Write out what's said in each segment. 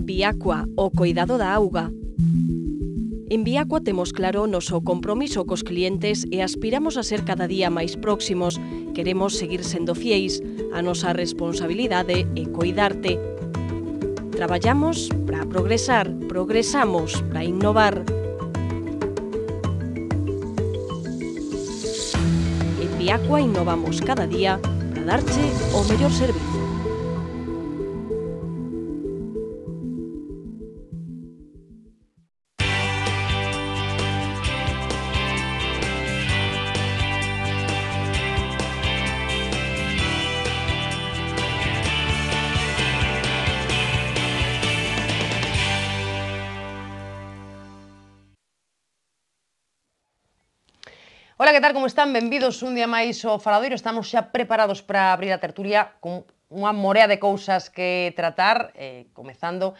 Viacua, o coidado da auga. En Viacua temos claro o noso compromiso cos clientes e aspiramos a ser cada día máis próximos. Queremos seguir sendo fieis. A nosa responsabilidade é coidarte. Traballamos para progresar, progresamos para innovar. En Viacua innovamos cada día para darche o mellor servizo. Ola, que tal, como están? Benvidos un día máis ao Faladoiro. Estamos xa preparados para abrir a tertulia con unha morea de cousas que tratar, comezando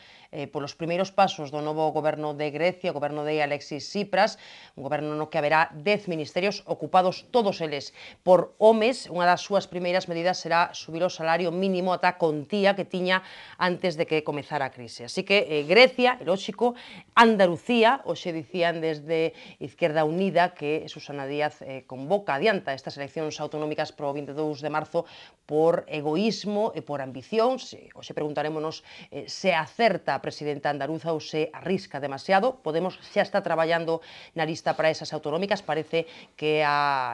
polos primeiros pasos do novo goberno de Grecia, o goberno de Alexis Tsipras, un goberno no que haberá 10 ministerios ocupados, todos eles por homes. Unha das súas primeiras medidas será subir o salario mínimo ata a contía que tiña antes de que comezara a crise. Así que Grecia, é lóxico, Andalucía, hoxe dicían desde Izquierda Unida que Susana Díaz convoca, adianta estas eleccións autonómicas pro 22 de marzo por egoísmo e por ambicións. Hoxe preguntarémonos se acerta a presidenta andaluza ou se arrisca demasiado. Podemos xa está traballando na lista para esas autonómicas. Parece que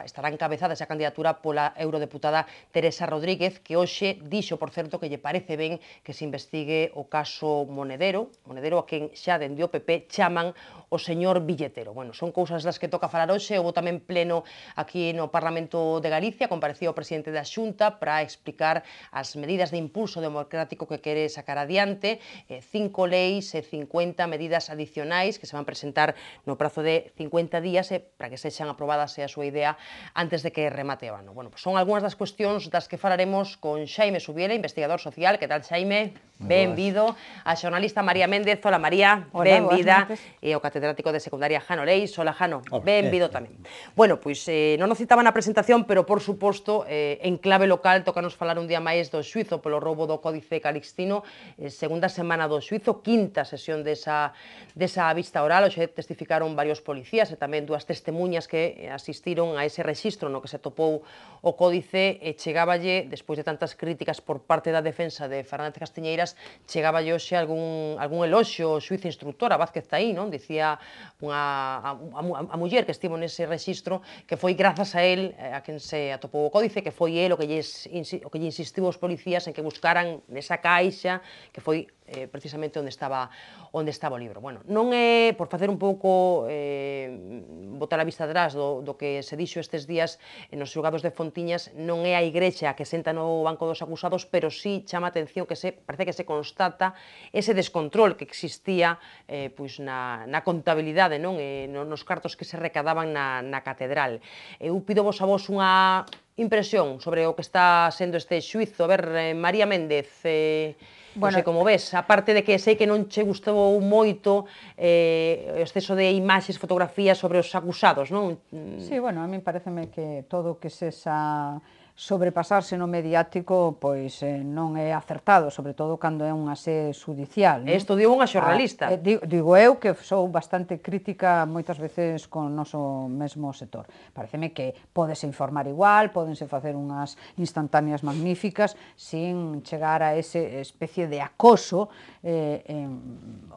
estará encabezada esa candidatura pola eurodeputada Teresa Rodríguez, que hoxe dixo, por certo, que lle parece ben que se investigue o caso Monedero, a quen xa dende o PP chaman o señor billetero. Bueno, son cousas das que toca falar hoxe. Houve tamén pleno aquí no Parlamento de Galicia, comparecía o presidente da Xunta para explicar as medidas de impulso democrático que quere sacar adiante, 5 leis e 50 medidas adicionais que se van presentar no prazo de 50 días para que sexan aprobadas a súa idea antes de que remate o ano. Bueno, pues son algunhas das cuestións das que falaremos con Xaime Subiela, investigador social. Que tal, Xaime? Benvido. A xornalista María Méndez. Hola, María. Benvida. E o catedrático de secundaria Jano Leis. Hola, Jano. Benvido tamén. Bueno, pois non nos citaban na presentación, pero por suposto, en clave local, tocanos falar un día máis do xuizo polo roubo do Códice Calixtino, segunda semana do xuizo, quinta sesión desa vista oral. Hoxe testificaron varios policías e tamén dúas testemuñas que asistiron a ese rexistro no que se topou o Códice, e chegáballe, despois de tantas críticas por parte da defensa de Fernández Castiñeiras, chegáballe hoxe algún eloxio ao xuiz instructor, a Vázquez Taí, non? Dicía a muller que estivo nese rexistro que foi grazas a él a quen se atopou o Códice, que foi el o que lle insistiu aos policías en que buscaran nesa caixa, que foi precisamente onde estaba o libro. Bueno, non é, por facer un pouco, botar a vista atrás do que se dixo estes días nos xulgados de Fontiñas, non é a Igrexa que senta no banco dos acusados, pero sí chama a atención que parece que se constata ese descontrol que existía pois na contabilidade, non? Nos cartos que se recadaban na catedral. Eu pido vos a vos unha impresión sobre o que está sendo este xuizo. A ver, María Méndez, non sei como ves, aparte de que sei que non che gustou moito o exceso de imaxes, fotografías sobre os acusados, non? Sí, bueno, a mí pareceme que todo o que sexa sobrepasarse no mediático pois non é acertado, sobre todo cando é unha sede judicial. Isto digo unha xornalista. Digo eu que sou bastante crítica moitas veces con o noso mesmo sector. Pareceme que pódese informar igual, pódense facer unhas instantáneas magníficas sin chegar a ese especie de acoso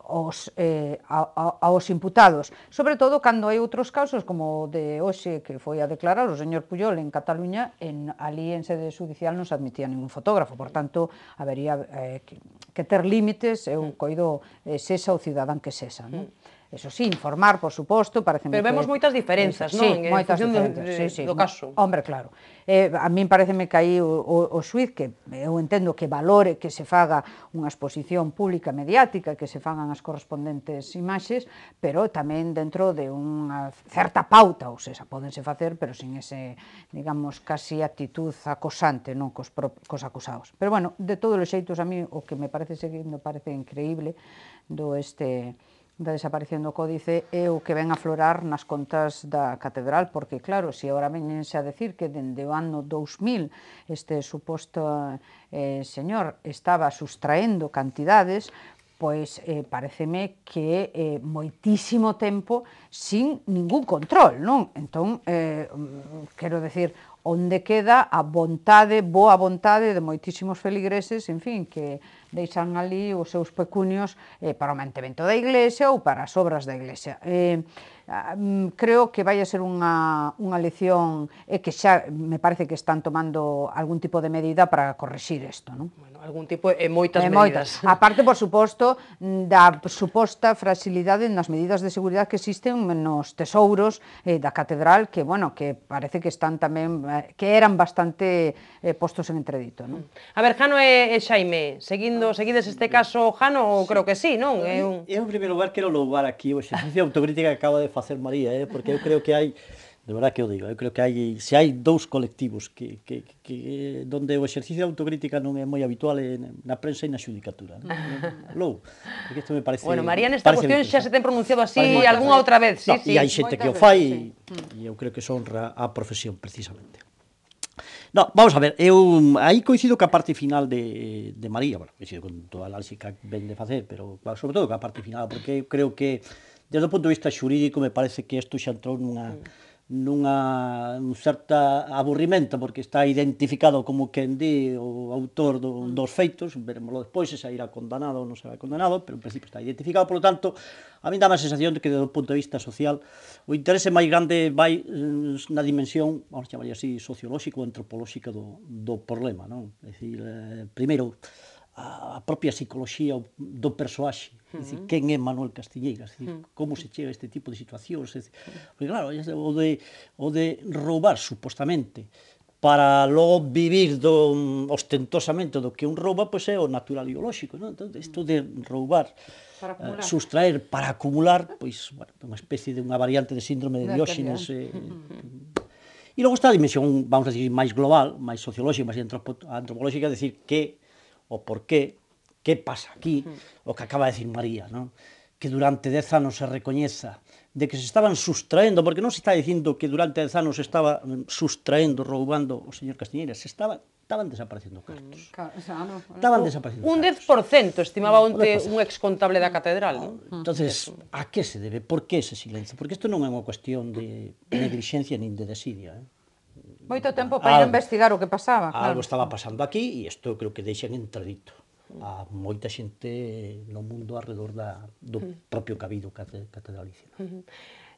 aos imputados, sobre todo cando hai outros casos como o de hoxe que foi a declarar o señor Pujol en Cataluña. Ali en sede judicial non se admitía ningún fotógrafo, por tanto, habería que ter límites, eu coido sexa o cidadán que sexa, non? Eso sí, informar, por suposto, pareceme que... Pero vemos moitas diferenzas, non? Sí, moitas diferenzas, do caso. Hombre, claro. A min pareceme que aí o xuiz, que eu entendo que valore que se faga unha exposición pública mediática, que se fagan as correspondentes imaxes, pero tamén dentro de unha certa pauta, ou seja, pódense facer, pero sin ese, digamos, casi actitud acosante, non, cos acusados. Pero, bueno, de todos os xeitos, a mí o que me parece increíble da desaparición do Códice é o que ven aflorar nas contas da catedral, porque claro, se agora venense a decir que dende o ano 2000 este suposto señor estaba sustraendo cantidades, pois pareceme que moitísimo tempo sin ningún control, non? Entón, quero decir, onde queda a vontade, boa vontade de moitísimos feligreses, en fin, que deixan ali os seus pecunios para o mantemento da Iglesia ou para as obras da Iglesia. Creo que vai a ser unha lección e que xa me parece que están tomando algún tipo de medida para corrixir isto, non? Bueno, algún tipo e moitas medidas. Aparte, por suposto, da suposta fragilidade nas medidas de seguridade que existen nos tesouros da catedral, que, bueno, que parece que están tamén, que eran bastante postos en entredito, non? A ver, Jano e Xaime, seguides este caso, Jano, creo que sí, non? Eu, en primeiro lugar, quero louvar aquí o exercicio de autocrítica que acaba de facer María, porque eu creo que hai, de verdad que o digo, eu creo que hai, se hai dous colectivos que donde o exercicio de autocrítica non é moi habitual na prensa e na xudicatura. Logo, porque isto me parece... Bueno, María, nesta cuestión xa se ten pronunciado así algunha outra vez, sí, sí. E hai xente que o fai, e eu creo que se honra a profesión, precisamente. No, vamos a ver, eu aí coincido ca parte final de María, bueno, coincido con toda a análise que ven de facer, pero sobre todo ca parte final, porque eu creo que desde o punto de vista xurídico me parece que isto xa entrou un certa aburrimento, porque está identificado como quen di o autor dos feitos, veremoslo despois se sairá condenado ou non será condenado, pero en principio está identificado, polo tanto, a mí dá a sensación de que desde o punto de vista social o interese máis grande vai na dimensión, vamos chamar así, sociolóxica ou antropolóxica do problema, non? É dicir, primeiro, a propia psicoloxía do persoaxe, é dicir, quen é Manuel Castiñeira, é dicir, como se chega a este tipo de situacións, porque claro, o de roubar supostamente para logo vivir ostentosamente do que un rouba, pois é o natural e o lóxico, non? Entón, isto de roubar, sustraer para acumular, pois, bueno, unha especie de unha variante de síndrome de Dióxenes. E logo está a dimensión, vamos a decir, máis global, máis sociolóxica, máis antropolóxica, decir que o porqué, que pasa aquí, o que acaba de decir María, non? Que durante 10 anos se recoñeza de que se estaban sustraendo, porque non se está dicindo que durante 10 anos se estaba sustraendo, roubando o señor Castiñeira, estaban desaparecendo cartos. Estaban desaparecendo cartos. Un 10% estimaba onte un excontable da catedral, non? Entonces, a que se debe? Por que ese silencio? Porque isto non é unha cuestión de negligencia nin de desidia, Moito tempo para ir a investigar o que pasaba, claro. Algo estaba pasando aquí e isto creo que deixan entredito a moita xente no mundo alrededor do propio cabido catedralicio.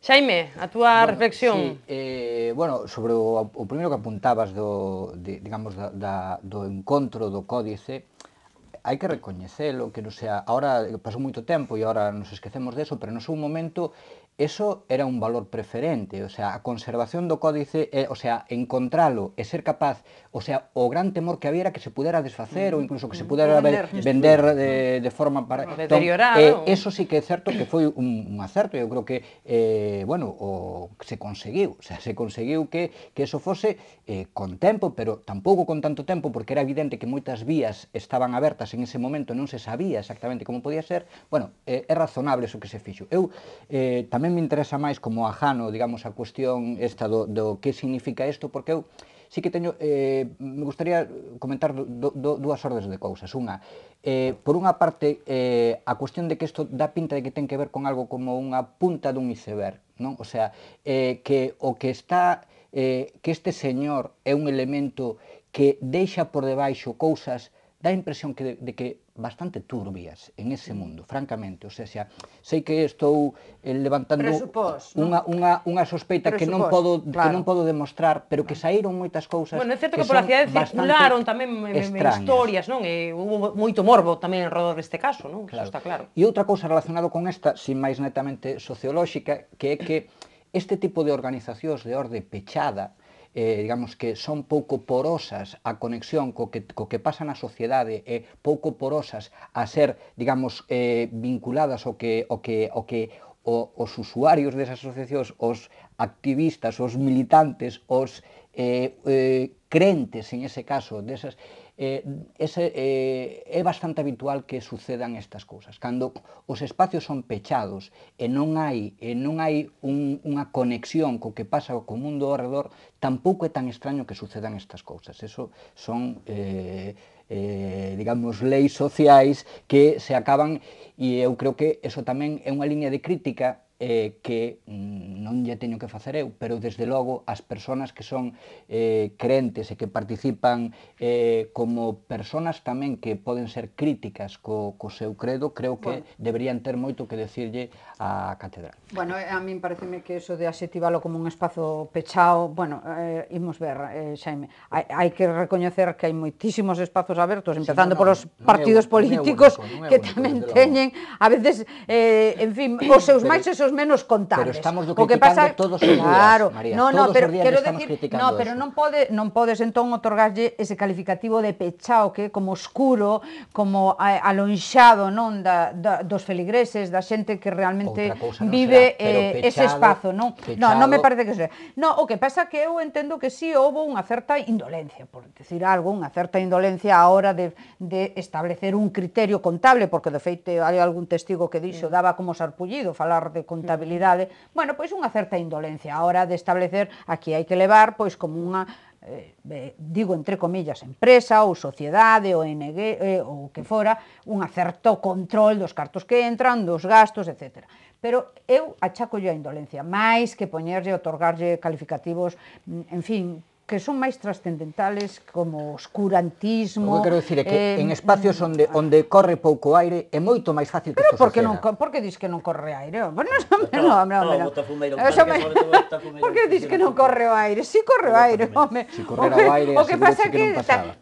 Xaime, a túa reflexión. Sí, bueno, sobre o primeiro que apuntabas do encontro do códice, hai que recoñecelo, que non sea, ahora pasou moito tempo e ahora nos esquecemos deso, pero no seu momento eso era un valor preferente, o sea, a conservación do códice, o sea, encontralo e ser capaz, o sea, o gran temor que había era que se pudera desfacer ou incluso que se pudera vender de forma para... Deteriorado. Eso sí que é certo que foi un acerto, eu creo que, se conseguiu, o sea, se conseguiu que eso fose con tempo, pero tampouco con tanto tempo, porque era evidente que moitas vías estaban abertas en ese momento, non se sabía exactamente como podía ser. Bueno, é razonable eso que se fixo. Eu tamén me interesa máis como a Jano, digamos, a cuestión esta do que significa isto, porque eu sí que teño, me gustaría comentar dúas ordes de cousas. Unha, por unha parte, a cuestión de que isto dá pinta de que ten que ver con algo como unha punta dun iceberg, non? O sea, que o que está, que este señor é un elemento que deixa por debaixo cousas, dá a impresión de que bastante turbias en ese mundo, francamente. O sea, sei que estou levantando unha sospeita que non podo demostrar, pero que saíron moitas cousas. Bueno, é certo que pola cidade circularon tamén historias, non? E hubo moito morbo tamén en redor deste caso, non? Eso está claro. E outra cousa relacionada con esta, sin máis netamente sociolóxica, que é que este tipo de organizacións de orde pechada, digamos que son pouco porosas a conexión co que pasa na sociedade e pouco porosas a ser, digamos, vinculadas ao que os usuarios desas asociacións, os activistas, os militantes, os crentes, en ese caso, desas, é bastante habitual que sucedan estas cousas. Cando os espacios son pechados e non hai unha conexión co que pasa co mundo ao redor, tampouco é tan extraño que sucedan estas cousas. Eso son digamos, leis sociais que se acaban, e eu creo que eso tamén é unha liña de crítica que non lle teño que facer eu, pero desde logo as persoas que son crentes e que participan como persoas tamén que poden ser críticas co seu credo, creo que deberían ter moito que decirlle á catedral. Bueno, a min pareceme que eso de adxetivalo como un espazo pechado, bueno, imos ver, Xaime, hai que recoñecer que hai moitísimos espazos abertos, empezando polos partidos políticos que tamén teñen, a veces, en fin, os seus máis e os seus menos contables. Pero estamos criticando todos os días, María, todos os días estamos criticando eso. Pero non podes entón otorgarlle ese calificativo de pechao, que é como oscuro, como alonxado, non, dos feligreses, da xente que realmente vive ese espazo, non? Non me parece que sea. Non, o que pasa que eu entendo que sí houve unha certa indolencia, por decir algo, unha certa indolencia á hora de establecer un criterio contable, porque de feito hai algún testigo que dixo, daba como sarpullido falar de contabilidade. Bueno, pois unha certa indolencia á hora de establecer, aquí hai que levar, pois como unha, digo entre comillas, empresa ou sociedade ou ONG ou que fora, un certo control dos cartos que entran, dos gastos, etc. Pero eu achaco a indolencia, máis que poñerlle, otorgarlle calificativos, en fin, que son máis trascendentales como oscurantismo. O que quero dicir é que en espacios onde corre pouco aire é moito máis fácil que isto suceda. Pero por que dis que non corre aire? Por que dis que non corre o aire? Si corre o aire, home. Si correra o aire, o que pasa é que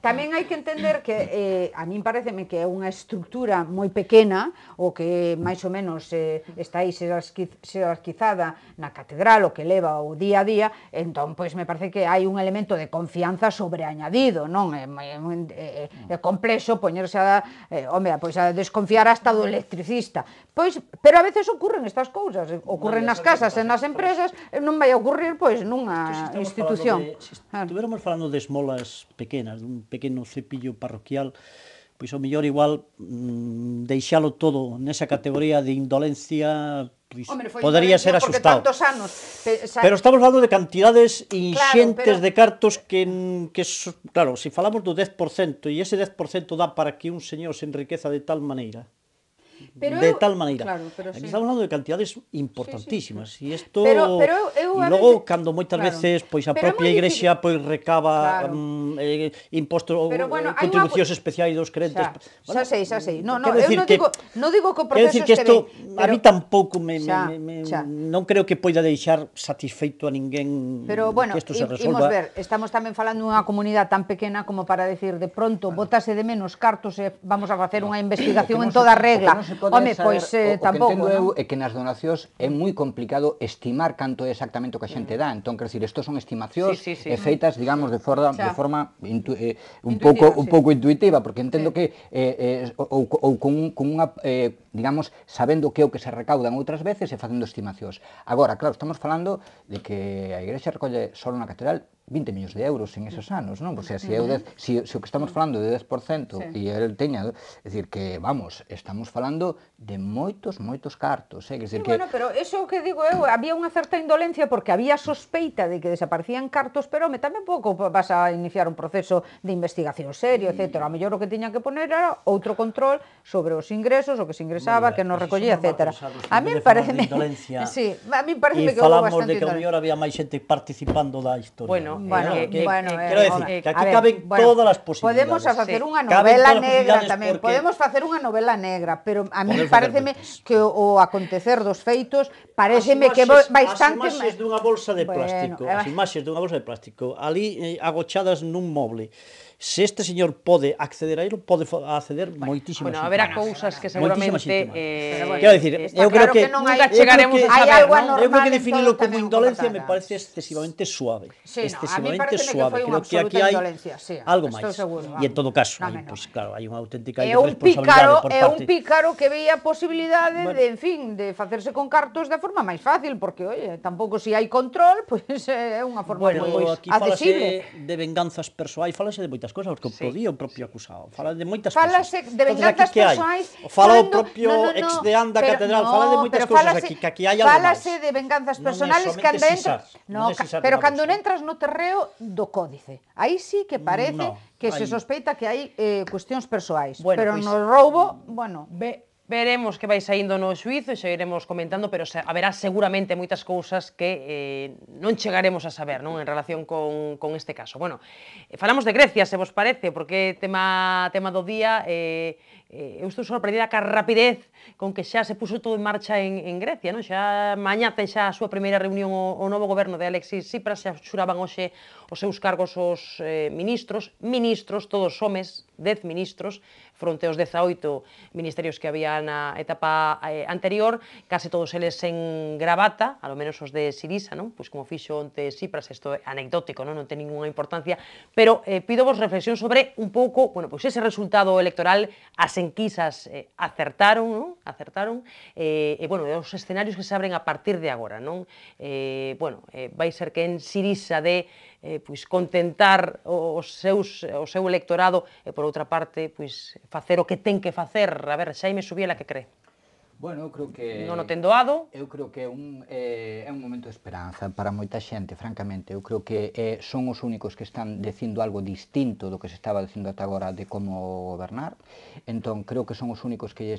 tamén hai que entender que a min pareceme que é unha estructura moi pequena, o que máis ou menos está aí xerarquizada na catedral, o que leva o día a día, entón, pois me parece que hai un elemento de confianza sobreañadido, non? É complexo poñerse a desconfiar hasta do electricista. Pois, pero a veces ocurren estas cousas, ocurren nas casas e nas empresas, non vai a ocurrir, pois, nunha institución. Se estuviéramos falando de esmolas pequenas, dun pequeno cepillo parroquial, pois ao mellor igual deixalo todo nesa categoría de indolencia podería ser asustado. Pero estamos falando de cantidades inxentes de cartos que, claro, se falamos do 10%, e ese 10% dá para que un señor se enriqueza de tal maneira, aquí estamos falando de cantidades importantísimas, e isto, e logo, cando moitas veces pois a propia Igrexa pois recaba impostos ou contribucións especiais dos crentes. Xa sei, non digo que o proceso este ben. A mí tampouco non creo que poida deixar satisfeito a ninguén que isto se resolva. Imos ver, estamos tamén falando dunha comunidade tan pequena como para decir, de pronto, botase de menos cartos e vamos a facer unha investigación en toda regla. Home, pois tampouco. O que entendo eu é que nas donacións é moi complicado estimar canto é exactamente o que a xente dá. Entón, quero dicir, estos son estimacións feitas, digamos, de forma un pouco intuitiva, porque entendo que ou con unha, digamos, sabendo que é o que se recaudan outras veces e facendo estimacións. Agora, claro, estamos falando de que a Igrexa recolle só na catedral 20 millóns de euros en esos anos, non? O sea, se o que estamos falando de 10% e el teña, é dicir que, vamos, estamos falando de moitos cartos, é dicir que... Bueno, pero eso que digo eu, había unha certa indolencia porque había sospeita de que desaparecían cartos, pero tamén pouco vas a iniciar un proceso de investigación serio, etc. A mellor o que tiñan que poner era outro control sobre os ingresos, o que se ingresaba, que non recollía, etc. A mí pareceme... Sí, a mí pareceme que houve bastante indolencia. E falamos de que a mellor había máis xente participando da historia. Quero decir, que aquí caben todas as posibilidades. Podemos facer unha novela negra tamén, podemos facer unha novela negra, pero a mí pareceme que o acontecer dos feitos pareceme que bastante... As imaxes dunha bolsa de plástico, as imaxes dunha bolsa de plástico, ali agochadas nun moble. Se este señor pode acceder a ello, pode acceder moitísimas. Bueno, haberá cousas que seguramente... Quero dicir, eu creo que nunca chegaremos a saber, non? Eu creo que definilo como indolencia me parece excesivamente suave. Excesivamente suave. Creo que aquí hai algo máis. E en todo caso, pois claro, hai unha auténtica irresponsabilidade por parte... É un pícaro que veía a posibilidade de, en fin, de facerse con cartos de forma máis fácil, porque, oye, tampouco se hai control, pois é unha forma moi accesible. Aquí falase de venganzas persoais, falase de moitas moitas cousas, porque o día o propio acusado fala de moitas Fálase cousas. de venganzas persoais. Fala o propio ex de Anda Catedral, fala de moitas cousas aquí, que aquí hai algo máis. Fálase de venganzas Non é personales somente cando entras, Sisar, non é Sisar pero unha cando cousa. entras no terreo do códice. Aí sí que parece No, que se aí- sospeita que hai cuestións persoais, Bueno, pero pois- no roubo, bueno, Veremos que vai saindo no xuizo e xa iremos comentando, pero haberá seguramente moitas cousas que non chegaremos a saber, non, en relación con este caso. Bueno, falamos de Grecia, se vos parece, porque tema do día, eu estou sorprendida ca rapidez con que xa se puso todo en marcha en Grecia, non? Xa mañá ten xa a súa primeira reunión o novo goberno de Alexis Tsipras, xa xuraban hoxe os seus cargos os ministros, todos homes, 10 ministros, fronte aos 18 ministerios que había na etapa anterior, case todos eles en gravata, alo menos os de Sirisa, non? Pois como fixo onte Tsipras, isto é anecdótico, non ten ninguna importancia, pero pido vos reflexión sobre un pouco, bueno, pois ese resultado electoral, as enquisas acertaron, non? Acertaron, bueno, os escenarios que se abren a partir de agora, non? Bueno, vai ser que en Sirisa de pois contentar o seu electorado e por outra parte, pois facer o que ten que facer. A ver, Xaime Subiela, que cree? Bueno, eu creo que... Non o ten doado. Eu creo que é un momento de esperanza para moita xente, francamente. Eu creo que son os únicos que están dicindo algo distinto do que se estaba dicindo ata agora de como gobernar. Entón, creo que son os únicos que lle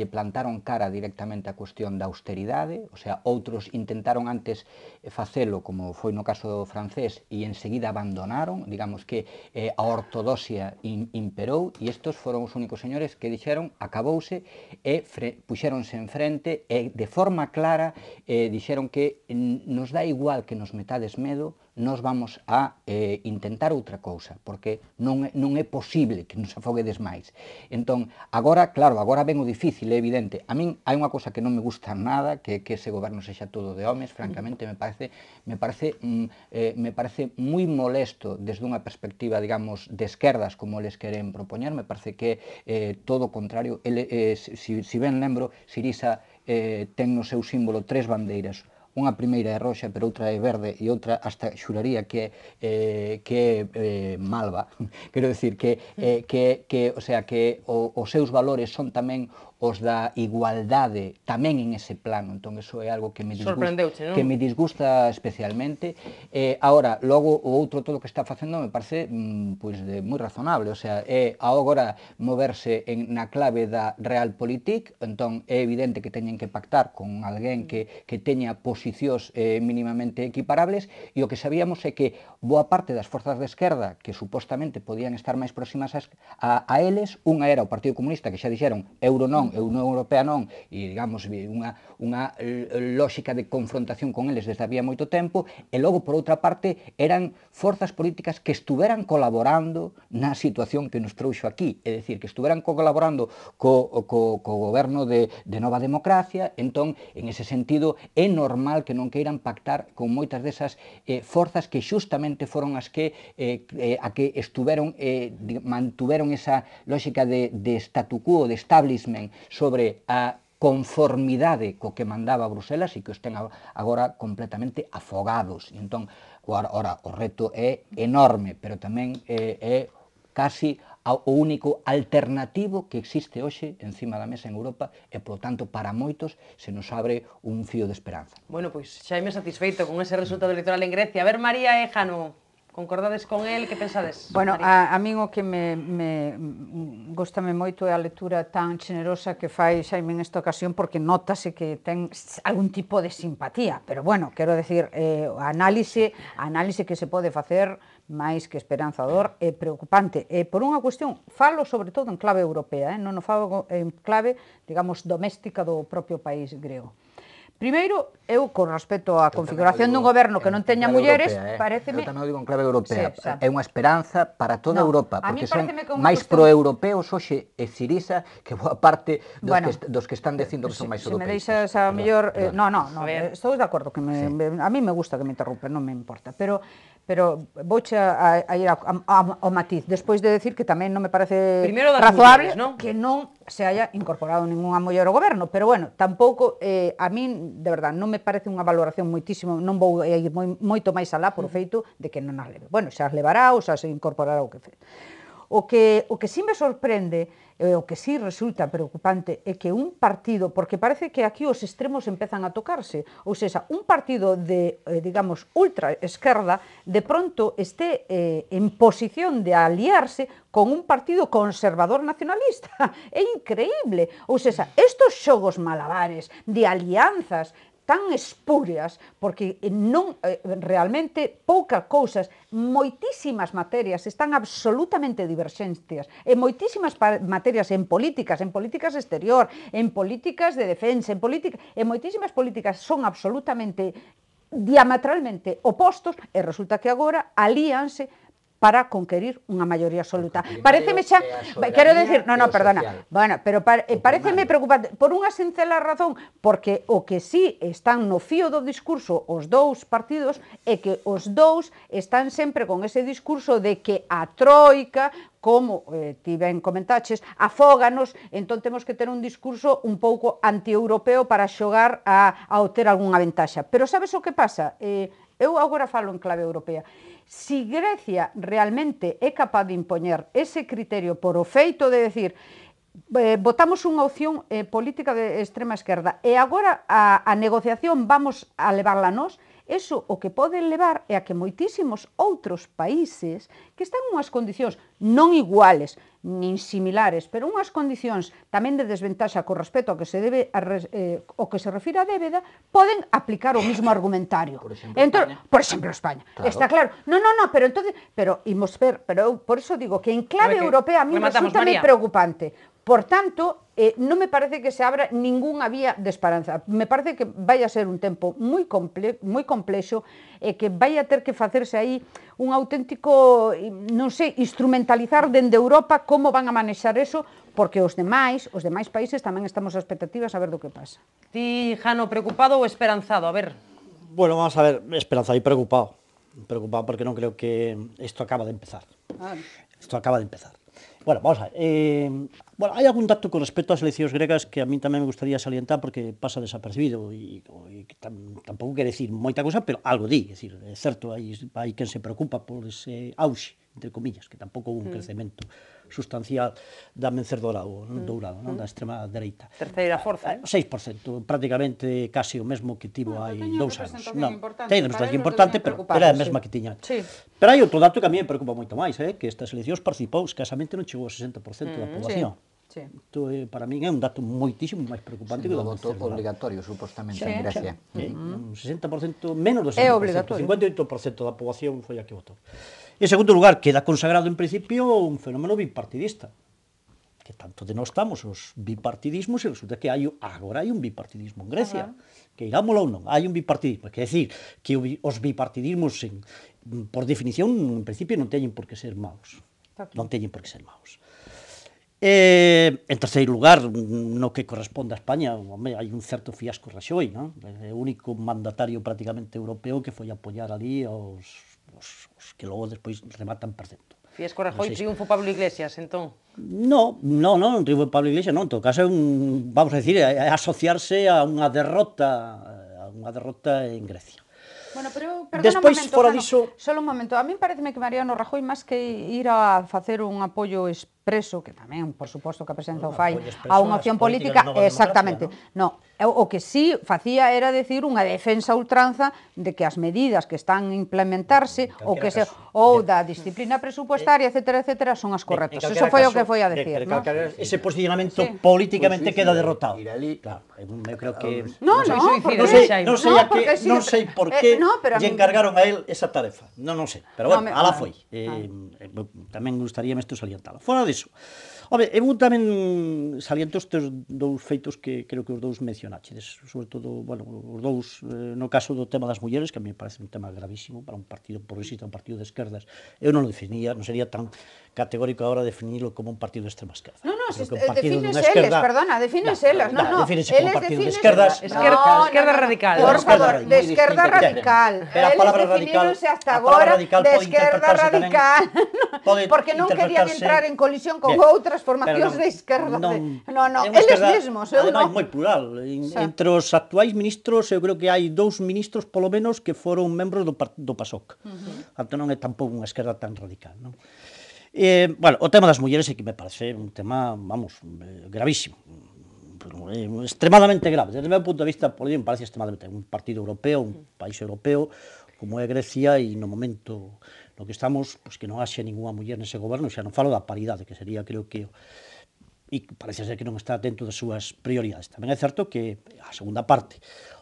plantaron cara directamente a cuestión da austeridade, o sea, outros intentaron antes facelo, como foi no caso francés, e enseguida abandonaron, digamos que a ortodoxia imperou, e estes foron os únicos señores que dixeron acabouse e puxéronse en frente e de forma clara dixeron que nos dá igual que nos metades medo, nos vamos a intentar outra cousa, porque non é posible que nos afoguedes máis. Entón, agora, claro, agora ven o difícil, é evidente. A min hai unha cousa que non me gusta nada, que ese goberno sexa todo de homes, francamente, me parece moi molesto desde unha perspectiva, digamos, de esquerdas, como eles queren propoñer, me parece que todo o contrario, si ben lembro, Sirisa ten no seu símbolo 3 bandeiras, unha primeira é roxa, pero outra é verde e outra hasta xuraría que é malva. Quero dicir que os seus valores son tamén os da igualdade tamén en ese plano, entón eso é algo que me disgusta especialmente. Agora, logo o outro todo que está facendo me parece moi razonable, o sea, é agora moverse na clave da realpolitik, entón é evidente que teñen que pactar con alguén que teña posicións mínimamente equiparables, e o que sabíamos é que boa parte das forzas de esquerda que supostamente podían estar máis próximas a eles, unha era o Partido Comunista, que xa dixeron euro non, Unión Europea non, e digamos unha lógica de confrontación con eles desde había moito tempo, e logo por outra parte eran forzas políticas que estuveran colaborando na situación que nos trouxo aquí, é dicir, que estuveran colaborando co goberno de Nova Democracia. Entón, en ese sentido, é normal que non queiran pactar con moitas desas forzas que xustamente foron as que mantuveron esa lógica de statu quo, de establishment sobre a conformidade co que mandaba Bruselas e que os ten agora completamente afogados. E entón, ora, o reto é enorme, pero tamén é casi o único alternativo que existe hoxe encima da mesa en Europa e, polo tanto, para moitos se nos abre un fío de esperanza. Bueno, pois Xaime satisfeito con ese resultado electoral en Grecia. A ver, María Éjano, concordades con el? Que pensades? Bueno, a min o que me gustame moito é a lectura tan generosa que fai Xaime en esta ocasión, porque notase que ten algún tipo de simpatía, pero bueno, quero decir, a análise que se pode facer máis que esperanzador é preocupante. Por unha cuestión, falo sobre todo en clave europea, non o falo en clave, digamos, doméstica do propio país grego. Primeiro, eu, con respecto á configuración dun goberno que non teña mulleres, pareceme... Eu tamén o digo en clave europea. Sí, é unha esperanza para toda Europa, porque son máis cuestión... proeuropeos hoxe e Sirisa que boa parte dos que están dicindo que son máis europeos. Se me deixas a mellor... No, estou de acordo, a mí me gusta que me interrumpen, non me importa, pero pero vouche a ir ao matiz, despois de decir que tamén non me parece Primeiro das razoable mulleres, non? que non se haya incorporado ninguna muller ao goberno, pero bueno, tampouco, a min, de verdad, non me parece unha valoración moitísimo, non vou ir moito máis alá por o feito de que non as leve. Bueno, xa as levará ou xa se incorporará o que fe. O que sí me sorprende, o que sí resulta preocupante, é que un partido, porque parece que aquí os extremos empezan a tocarse, ou seja, un partido de, digamos, ultra esquerda, de pronto este en posición de aliarse con un partido conservador nacionalista. É increíble. Ou seja, estos xogos malabares de alianzas tan espúreas, porque non realmente poucas cousas, moitísimas materias están absolutamente diverxentes, e moitísimas materias en políticas exterior, en políticas de defensa, en moitísimas políticas son absolutamente diametralmente opostos, e resulta que agora alíanse para conquerir unha maioría absoluta. Pareceme xa, quero decir, perdona, bueno, pero pareceme preocupante por unha sincera razón, porque o que sí están no fío do discurso os dous partidos é que os dous están sempre con ese discurso de que a troika, como ti ben comentaches, afóganos, entón temos que ter un discurso un pouco anti-europeo para xogar a obter algunha ventaxa. Pero sabes o que pasa? Eu agora falo en clave europea. Si Grecia realmente é capaz de impoñer ese criterio por o feito de decir votamos unha opción política de extrema esquerda e agora a negociación vamos a levarla nós, eso o que pode levar é a que moitísimos outros países que están en unhas condicións non iguales, nin similares, pero unhas condicións tamén de desventaxa con respecto ao que se debe o que se refire á débeda, poden aplicar o mismo argumentario. Por exemplo, España. Claro. Está claro. Pero imos ver, pero eu por eso digo que en clave europea a mí resulta moi preocupante. Por tanto, non me parece que se abra ningunha vía de esperanza. Me parece que vai a ser un tempo moi complexo e que vai a ter que facerse aí un auténtico, non sei, instrumentalizar dende Europa como van a manexar eso, porque os demais países tamén estamos a expectativas a ver do que pasa. Ti, Jano, preocupado ou esperanzado? A ver. Bueno, vamos a ver, esperanzado e preocupado. Preocupado porque non creo que isto acaba de empezar. Isto acaba de empezar. Bueno, vamos a ver. Bueno, hai algún dato con respecto ás eleccións gregas que a mí tamén me gustaría salientar porque pasa desapercibido e tampouco quere decir moita cousa, pero algo di. É dicir, é certo, hai quen se preocupa por ese auxe, entre comillas, que tampouco houve un crecemento sustancial da Mencer Dourado, non, da extrema dereita. Terceira forza. 6%, prácticamente casi o mesmo que tivo hai 2 anos. Ten representación importante, pero era a mesma que tiña. Pero hai outro dato que a mí me preocupa moito máis, que estas eleccións participou escasamente non chegou ao 60% da poboación. Isto para min é un dato moitísimo máis preocupante que o do voto obligatorio, supostamente, en Grecia. Un 60%, menos do 60%, é obligatorio. 58% da poboación foi a que votou. En segundo lugar, queda consagrado en principio un fenómeno bipartidista, que tanto denostamos os bipartidismos e resulta que agora hai un bipartidismo en Grecia, que irámolo ou non, hai un bipartidismo, quer decir que os bipartidismos por definición en principio non teñen por que ser maus, non teñen por que ser maus. En terceiro lugar, no que corresponde a España, hai un certo fiasco Raxoi, non? É o único mandatario prácticamente europeo que foi apoiar ali os que logo despois rematan perdendo. Fiesco Rajoy, triunfo Pablo Iglesias, entón? Non, triunfo Pablo Iglesias, non, en todo caso, vamos a decir, é asociarse a unha derrota en Grecia. Bueno, pero despois, fora diso... Só un momento, a mí pareceme que Mariano Rajoy, máis que ir a facer un apoio expreso, que tamén, por suposto, que a presenza o fai, a unha opción política, exactamente, non. O que sí facía era decir unha defensa ultranza de que as medidas que están a implementarse ou da disciplina presupuestaria, etcétera, son as correctas. Eso foi o que foi a decir, non? Ese posicionamento políticamente queda derrotado. Claro, eu creo que... Non sei por que lle encargaron a él esa tarefa. Non sei, pero bueno, alá foi. Tamén gustaríame isto salientalo. Fora diso, eu tamén saliento estes dous feitos que creo que os dous mencionaches, sobre todo, bueno, os dous, no caso do tema das mulleres, que a mí me parece un tema gravísimo para un partido progresista, un partido de esquerdas, eu non o definiría, non sería tan categórico ahora definirlo como un partido de extrema esquerda. No, Creo que un partido defines dunha eles, esquerda... perdona, defines elas, no. Defínese como Eles partido de defínense- esquerdas. Esquerda radical. Por Esquerda favor, radical. de esquerda Muy distinta. radical. Pero a palabra Eles definíronse radical- hasta a palabra agora radical de pode esquerda interpretarse tamén- radical. pode Porque non querían interpretarse- entrar en colisión con Bien, outras pero formacións non- de esquerda. non- No, é unha eles esquerda, mesmos, eu ademais, non. moi plural. Entre os actuais ministros, eu creo que hai 2 ministros, polo menos, que foron membros do PASOK. Tanto non é tampouco unha esquerda tan radical, non? Bueno, o tema das mulleres é que me parece un tema, vamos, gravísimo. Extremadamente grave. Desde o meu punto de vista, por me parece extremadamente un partido europeo, un país europeo, como é Grecia, e no momento no que estamos, pois que non haxe ninguna muller nese goberno, xa non falo da paridade, que sería, creo que, e parece ser que non está dentro das súas prioridades. Tamén é certo que a segunda parte,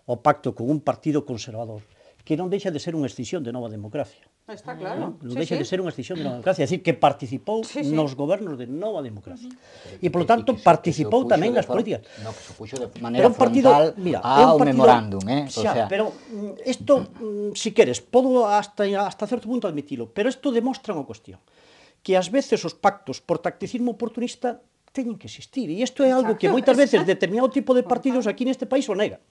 o pacto con un partido conservador, que non deixa de ser unha escisión de Nova Democracia. Está claro. Non deixa de ser unha escisión de Nova Democracia, é dicir, que participou nos gobernos de Nova Democracia. E, polo tanto, participou tamén nas políticas. No, que se puxo de Pero maneira un partido, frontal mira, ao memorándum, o sea... pero isto, si queres, podo hasta certo punto admitilo, pero isto demostra unha cuestión, que ás veces os pactos por tacticismo oportunista teñen que existir, e isto é algo que moitas veces determinado tipo de partidos aquí neste país o negan.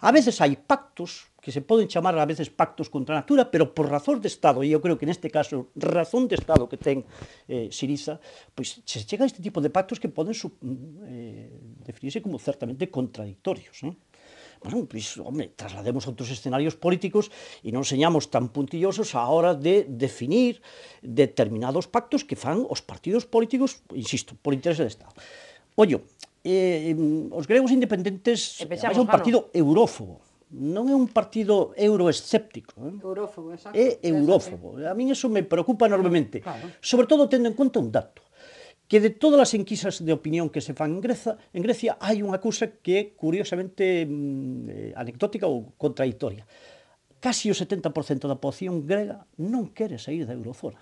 A veces hai pactos que se poden chamar a veces pactos contra a natura, pero por razón de Estado, e eu creo que neste caso razón de Estado que ten Syriza, pois se chega a este tipo de pactos que poden definirse como certamente contradictorios, Bueno, pois, home, traslademos a outros escenarios políticos e non señamos tan puntillosos á hora de definir determinados pactos que fan os partidos políticos, insisto, por interés de Estado. Ollo, os gregos independentes é un partido eurófobo, non é un partido euroescéptico. Eurófobo, exacto. É eurófobo. A min eso me preocupa enormemente, sobre todo tendo en conta un dato, que de todas as enquisas de opinión que se fan en Grecia hai unha cousa que é curiosamente anecdótica ou contradictoria. Casi o 70% da poboación grega non quere sair da eurozona.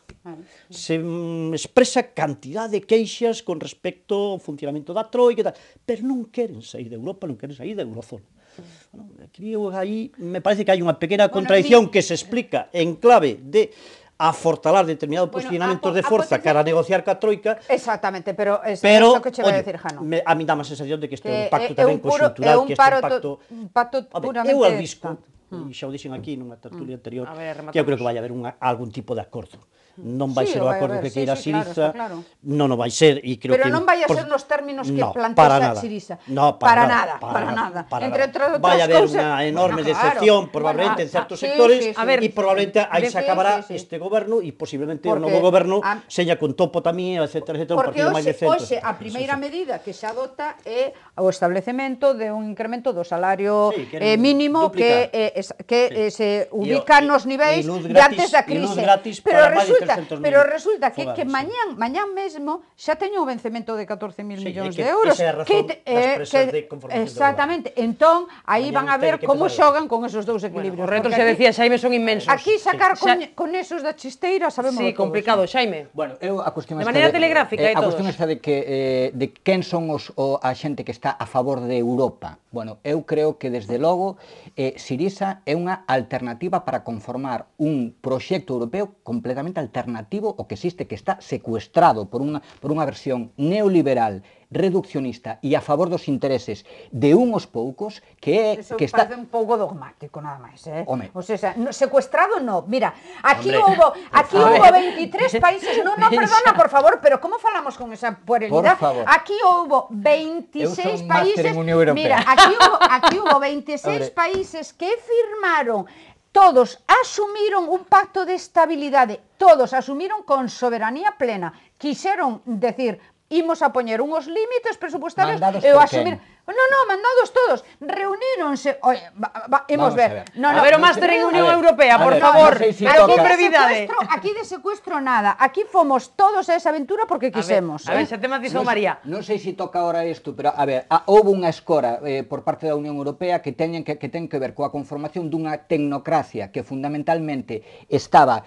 Se expresa cantidad de queixas con respecto ao funcionamento da troika e tal, pero non queren sair de Europa, non queren sair da eurozona. Bueno, aí me parece que hai unha pequena contradicción que se explica en clave de afortalar determinados posicionamentos de forza cara a negociar ca troika. Exactamente, pero é Pero, iso que che vai decir, Jano. a mí dá a sensación de que este é un pacto é tamén un puro- conxuntural, é un que este un pacto puramente eu albisco, tanto. e xa o dixen aquí nunha tertulia anterior, A ver, que eu creo rematamos. que vai haber algún tipo de acordo. Non vai Sí, ser o vai acordo haber, que queira sí, claro, Syriza, está claro. non o vai ser, e creo Pero que... non vai a ser nos términos que No, plantea para nada. Syriza. No, para nada. Entre outras Vai haber cousas, unha enorme bueno, decepción, claro. probablemente, en Bueno, certos sí, sectores, sí, sí. A ver, e probablemente aí se sí, acabará sí, sí. este goberno, e posiblemente o Porque novo goberno a- seña con topo tamén, etcétera, etcétera, un Porque partido máis de centro. hoxe a primeira medida que se adopta é o establecemento de un incremento do salario Sí, queren mínimo duplicar. que se ubica nos niveis luz de gratis- antes da e luz crise. gratis Pero para máis de resulta, 300.000 que fogares, sí. mañán mesmo xa teño o vencemento de 14.000 Sí, millóns é que de euros. esa é a razón das presas de conformación do exactamente. Entón, aí Mañán van a ten ver que como empezar. xogan con esos dous Bueno, equilibrios. os retos, porque xa aquí- decía Xaime, son inmensos. Aquí sacar Sí. con esos da chisteira sabemos Sí, complicado, Xaime. Bueno, eu a cuestión De esta maneira telegráfica e a todos. cuestión esta de que de quen son a xente que está a favor de Europa. Bueno, eu creo que desde logo Syriza é unha alternativa para conformar un proxecto europeo completamente alternativo ao que existe, que está secuestrado por unha versión neoliberal, reduccionista e a favor dos intereses de unhos poucos Eso que está parece un pouco dogmático, nada máis, Home. O sea, secuestrado no. Mira, aquí Hombre. hubo 23 países. No, perdona, por favor, pero ¿cómo falamos con esa puerilidad? Por favor. Aquí hubo Eu 26 son máster países. en Unión Europea. Mira, aquí hubo 26 Hombre. países que firmaron. Todos asumiron un pacto de estabilidade. Todos asumiron con soberanía plena. Quixeron decir, imos a poñer unhos límites presupuestarios Mandados e o por asumir. quen? No, mandados todos. Reuníronse. Oye, imos Vamos ver. a ver. No, A ver, o no, máster en a Unión ver, Europea, a por ver, favor. non sei si Pero toca. con brevidade. Aquí de secuestro nada. Aquí fomos todos a esa aventura porque quisemos. A ver, xa te matizou María. Non sei se toca ahora isto, pero a ver, houve unha escora por parte da Unión Europea que ten que ver coa conformación dunha tecnocracia que fundamentalmente estaba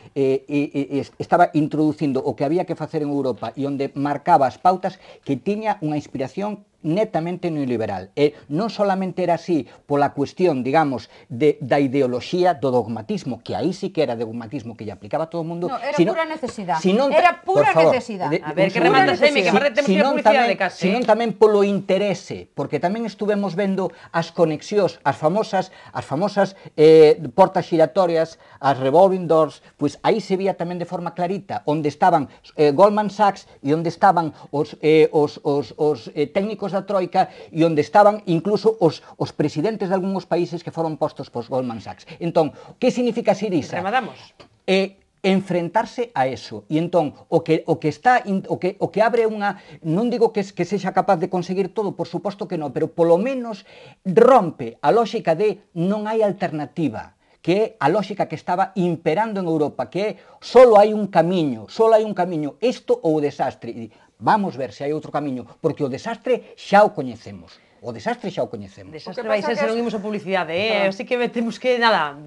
introducindo o que había que facer en Europa e onde marcaba as pautas que tiña unha inspiración netamente neoliberal. E non solamente era así pola cuestión, digamos, da ideoloxía, do dogmatismo, que aí sí que era dogmatismo que lle aplicaba a todo o mundo. No, era pura necesidade. Era pura necesidade. A ver, que remata Xaime, que aparte temos que ir a publicidade case. Senón tamén polo interese, porque tamén estuvemos vendo as conexións, as famosas portas xiratorias, as revolving doors, pois aí se vía tamén de forma clarita onde estaban Goldman Sachs e onde estaban os técnicos da Troika e onde estaban incluso os presidentes de algúns países que foron postos por Goldman Sachs. Entón, que significa Siriza? Rematamos. Enfrentarse a eso. E entón, o que abre unha, non digo que sexa capaz de conseguir todo, por suposto que non, pero polo menos rompe a lógica de non hai alternativa, que é a lógica que estaba imperando en Europa, que é solo hai un camiño, isto ou o desastre. E vamos ver se hai outro camiño, porque o desastre xa o coñecemos. Desastre vai ser se non imos a publicidade, así que temos que, nada,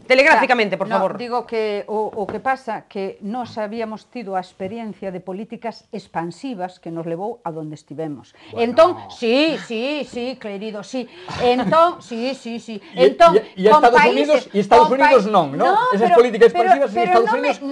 telegráficamente, por favor. Digo que o que pasa que nós habíamos tido a experiencia de políticas expansivas que nos levou a donde estivemos. Entón, sí, querido, sí. Entón, sí. Entón, e Estados Unidos non, non? Esas políticas expansivas en Estados Unidos...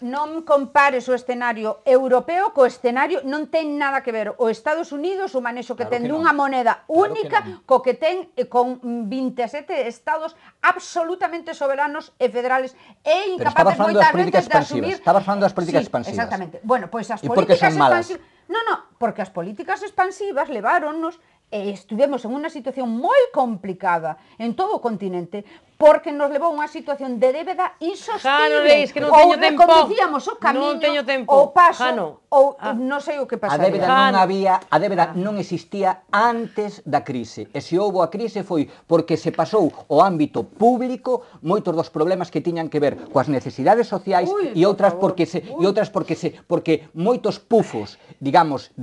Non compares o escenario europeo co escenario, non ten nada que ver o Estados Unidos, o manexo que ten dunha moneda única, co que ten con 27 estados absolutamente soberanos e federales e incapaces moitas veces de asumir... Estabas falando das políticas expansivas. Exactamente. Bueno, pois as políticas expansivas... Non, porque as políticas expansivas leváronnos e estivemos en unha situación moi complicada en todo o continente porque nos levou a unha situación de débeda insostible. Que non teño tempo. Ou reconducíamos o camiño, o paso, ou non sei o que pasaría. A débeda non existía antes da crise. E se houbo a crise foi porque se pasou ao ámbito público moitos dos problemas que tiñan que ver coas necesidades sociais e outras porque moitos pufos, digamos,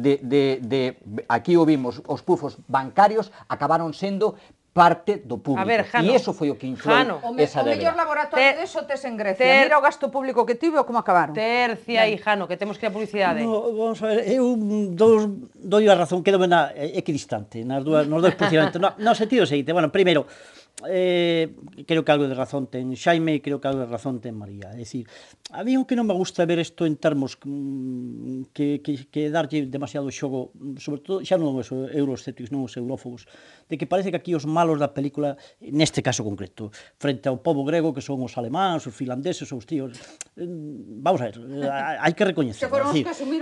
aquí o vimos, os pufos bancarios acabaron sendo parte do público. E iso foi o que inflou esa débeda. O mellor laboratorio deso tes en Grecia. Mira o gasto público que tivo e como acabaron. Tercia e Jano, que temos que ir a publicidade. Vamos a ver, eu doi a razón, quedo equidistante nos dois posicionamentos. No sentido seguinte, bueno, primeiro, creo que algo de razón ten Xaime e creo que algo de razón ten María. É dicir, a mí o que non me gusta ver isto en termos que darlle demasiado xogo, sobre todo, xa non os euroscépticos, non os eurófobos, de que parece que aquí os malos da película, neste caso concreto, frente ao pobo grego, que son os alemáns, os finlandeses, os tíos, vamos a ver, hai que recoñecer.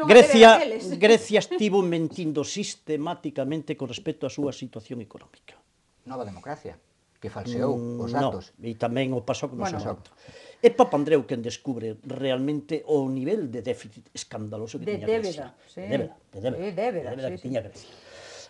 Grecia estivo mentindo sistemáticamente con respecto á súa situación económica. Nova democracia, que falseou os datos. E tamén o pasou con o seu dato. É Papandreou quen descubre realmente o nivel de déficit escandaloso que tiña Grecia. De débeda que tiña Grecia.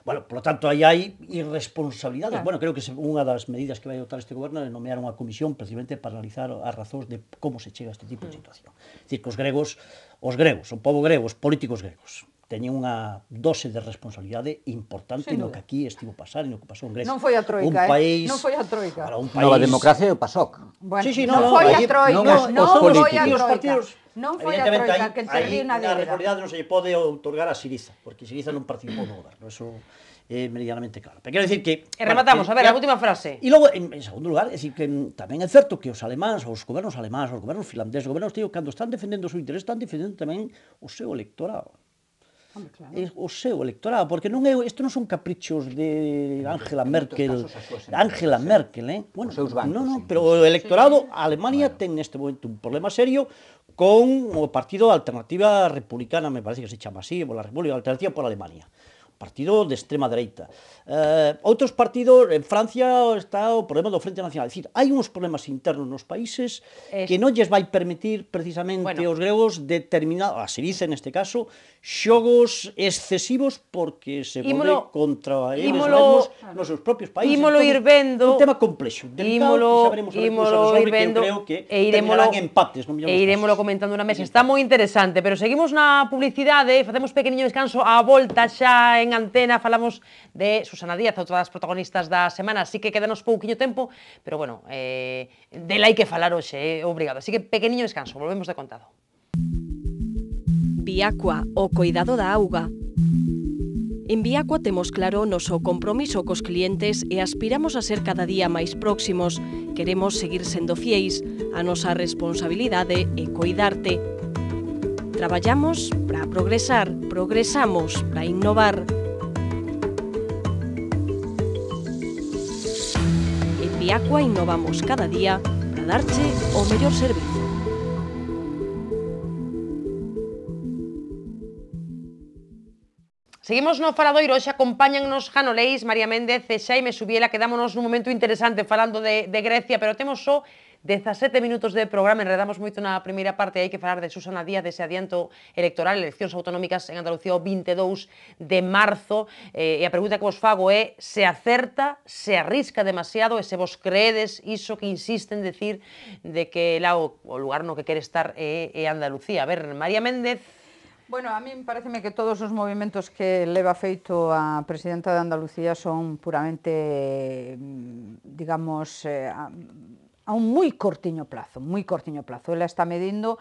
Bueno, por lo tanto, aí hai irresponsabilidades. Bueno, creo que unha das medidas que vai adoptar este goberno é nomear unha comisión precisamente para analizar as razóns de como se chega a este tipo de situación. É dicir, que os gregos, o pobo grego, os políticos gregos, teñen unha dose de responsabilidade importante no que aquí estivo pasar e no que pasou en Grecia. Non foi a Troika, non foi a Troika. Nova democracia e o PASOK. Non foi a Troika, non foi a Troika. Non foi a Troika que interviu na débeda. Na realidade non se lle pode outorgar a Siriza, porque Siriza non participou no goberno, eso é meridianamente claro. Pero quero dicir que... E rematamos, a ver, a última frase. E logo, en segundo lugar, é dicir que tamén é certo que os alemáns, os gobernos finlandeses, os gobernos tíos, cando están defendendo o seu interés, están defendendo tamén o seu electorado. O seu electorado, porque isto non son caprichos de Angela Merkel, bueno, non, pero o electorado, a Alemania ten neste momento un problema serio con o Partido Alternativa Republicana, me parece que se chama así, la República Alternativa por Alemania, partido de extrema dereita. Outros partidos, en Francia está o problema do Frente Nacional. É dicir, hai uns problemas internos nos países que non lles vai permitir precisamente aos gregos determinados, a Siriza neste caso, xogos excesivos porque se pode contra eles mesmos nos seus propios países. Ímolo ir vendo. Un tema complexo, delicado, que saberemos a ver como se resolve, que eu creo que terminarán empates. E irémolo comentando na mesa. Está moi interesante, pero seguimos na publicidade, facemos pequeniño descanso, a volta xa en antena, falamos de Susana Díaz, outra das protagonistas da semana, así que quedanos pouquiño tempo, pero bueno, dela hai que falar hoxe, obrigado. Así que pequeniño descanso, volvemos de contado. Viacua, o coidado da auga. En Viacua temos claro o noso compromiso cos clientes e aspiramos a ser cada día máis próximos. Queremos seguir sendo fieis. A nosa responsabilidade é coidarte. Traballamos para progresar, progresamos para innovar. En Viacua innovamos cada día para darche o mellor servizo. Seguimos no Faladoiro, hoxe acompáñannos Jano Leis, María Méndez e Xaime Subiela, quedámonos nun momento interesante falando de Grecia, pero temos só 17 minutos de programa, enredamos moito na primeira parte, hai que falar de Susana Díaz, dese adianto electoral, eleccións autonómicas en Andalucía o 22 de marzo, e a pregunta que vos fago é se acerta, se arrisca demasiado e se vos creedes iso que insisten decir de que lá o lugar no que quere estar é Andalucía. A ver, María Méndez... Bueno, a mí pareceme que todos os movimentos que leva feito a presidenta de Andalucía son puramente, digamos, a un moi cortiño plazo, moi cortiño plazo. Ela está medindo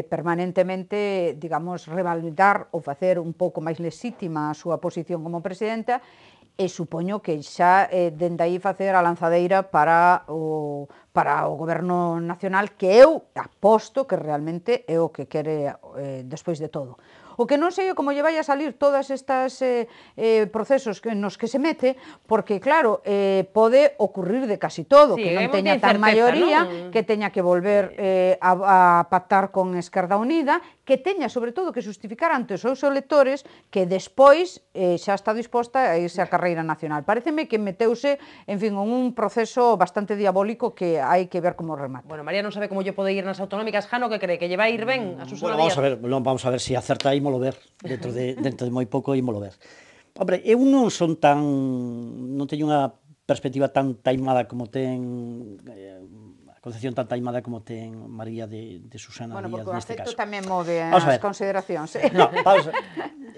permanentemente, digamos, revalidar ou facer un pouco máis lexítima a súa posición como presidenta e supoño que xa dende aí facer a lanzadeira para o Goberno Nacional, que eu aposto que realmente é o que quere despois de todo. O que non sei é como lle vai a salir todas estas procesos nos que se mete, porque claro, pode ocurrir de casi todo, sí, que non teña tan maioría, ¿no? Que teña que volver a pactar con Esquerda Unida, que teña sobre todo que justificar ante os seus electores que despois xa está disposta a irse á carreira nacional. Paréceme que meteuse, en fin, un proceso bastante diabólico que hai que ver como remata. Bueno, María non sabe como lle pode ir nas autonómicas. Jano, que cree? Que lle vai ir ben a Susana Díaz? Díaz? Vamos a ver se acerta, ímolo ver, dentro de moi pouco ímolo ver. Hombre, eu non son tan, non teño unha perspectiva tan taimada como ten a concepción tan taimada como ten María de Susana Díaz neste caso. Bueno, porque o afecto tamén move as consideracións. No, vamos a ver.